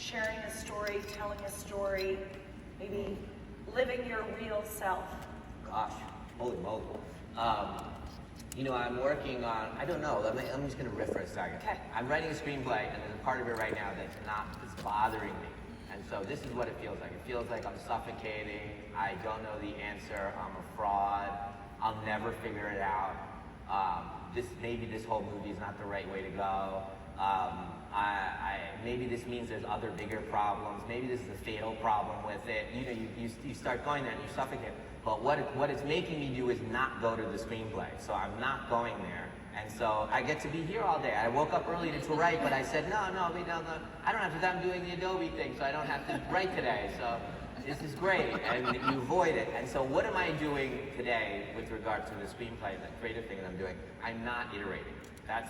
sharing a story, telling a story, maybe living your real self? Gosh, holy moly. You know, I'm working on, I don't know, I'm just gonna riff for a second. Okay. I'm writing a screenplay, and there's a part of it right now that's bothering me. And so this is what it feels like. It feels like I'm suffocating, I don't know the answer, I'm a fraud, I'll never figure it out. Maybe this whole movie is not the right way to go. Maybe this means there's other bigger problems. Maybe this is a fatal problem with it. You know, you start going there and you suffocate. But what it's making me do is not go to the screenplay. So I'm not going there. And so I get to be here all day. I woke up early to write, but I said, no, I don't have to, I'm doing the Adobe thing, so I don't have to write today. So this is great, and you avoid it. And so what am I doing today with regard to the screenplay, the creative thing that I'm doing? I'm not iterating. That's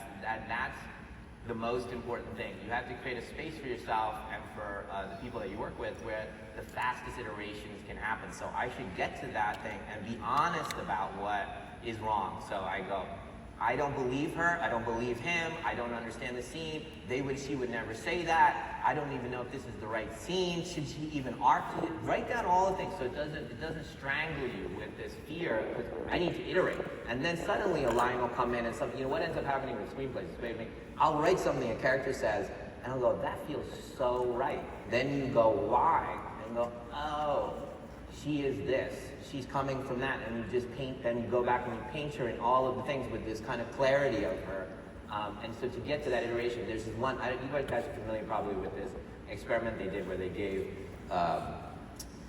the most important thing. You have to create a space for yourself and for the people that you work with where the fastest iterations can happen. So I should get to that thing and be honest about what is wrong. So I go, I don't believe her, I don't believe him, I don't understand the scene, she would never say that, I don't even know if this is the right scene, should she even arc it? Write down all the things so it doesn't strangle you with this fear, because I need to iterate. And then suddenly a line will come in and something, you know what ends up happening with screenplays? I'll write something a character says, and I'll go, that feels so right. Then you go, why? And go, oh, she is this, she's coming from that, and you just paint, then you go back and you paint her in all of the things with this kind of clarity of her. And so to get to that iteration, there's this one, you guys are familiar probably with this experiment they did where they gave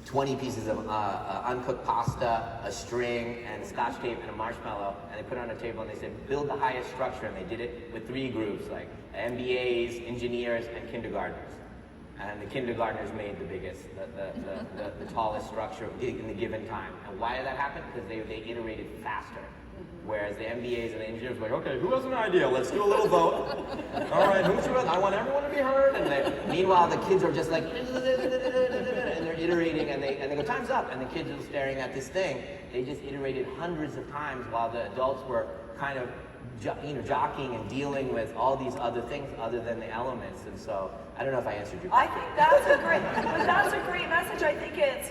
20 pieces of uncooked pasta, a string, and scotch tape, and a marshmallow, and they put it on a table and they said, build the highest structure, and they did it with 3 groups, like MBAs, engineers, and kindergartners. And the kindergartners made the biggest, the tallest structure in the given time. And why did that happen? Because they iterated faster. Whereas the MBAs and the engineers were like, okay, who has an idea? Let's do a little vote. All right, I want everyone to be heard. And meanwhile, the kids are just like, and they're iterating, and they go, time's up. And the kids are staring at this thing. They just iterated hundreds of times while the adults were kind of jockeying and dealing with all these other things other than the elements. And so, I don't know if I answered your question. I think that's a great message. I think it's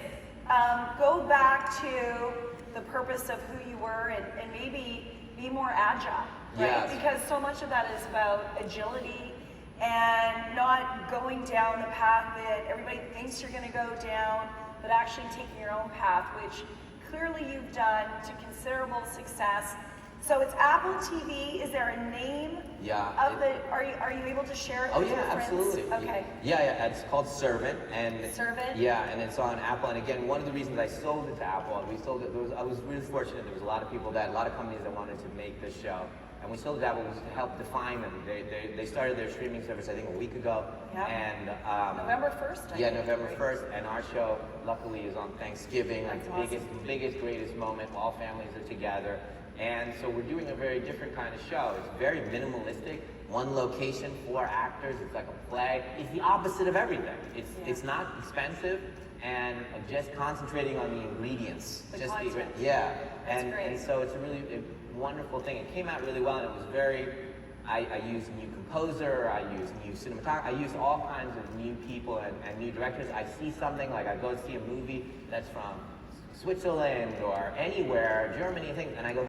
go back to the purpose of who you were and maybe be more agile, right? Yes. Because so much of that is about agility and not going down the path that everybody thinks you're going to go down, but actually taking your own path, which clearly you've done to considerable success. So it's Apple TV. Is there a name? Yeah. Are you able to share it? Oh with yeah, your friends? absolutely. Okay. Yeah. It's called Servant, and Servant. Yeah, and it's on Apple. And again, one of the reasons I sold it to Apple, and we sold it. I was really fortunate. There was a lot of companies that wanted to make this show, and we sold it to Apple to help define them. They started their streaming service I think a week ago. Yeah. And November 1st. Yeah, November 1st, and our show luckily is on Thanksgiving, like the awesome. biggest, greatest moment. All families are together. And so we're doing a very different kind of show. It's very minimalistic. One location, 4 actors. It's like a play. It's the opposite of everything. It's not expensive, and just concentrating on the ingredients. Yeah. And so it's a really wonderful thing. It came out really well, and it was very. I used a new composer. I used new cinematographer. I used all kinds of new people and new directors. I see something like I go see a movie that's from Switzerland or anywhere, Germany, and I go,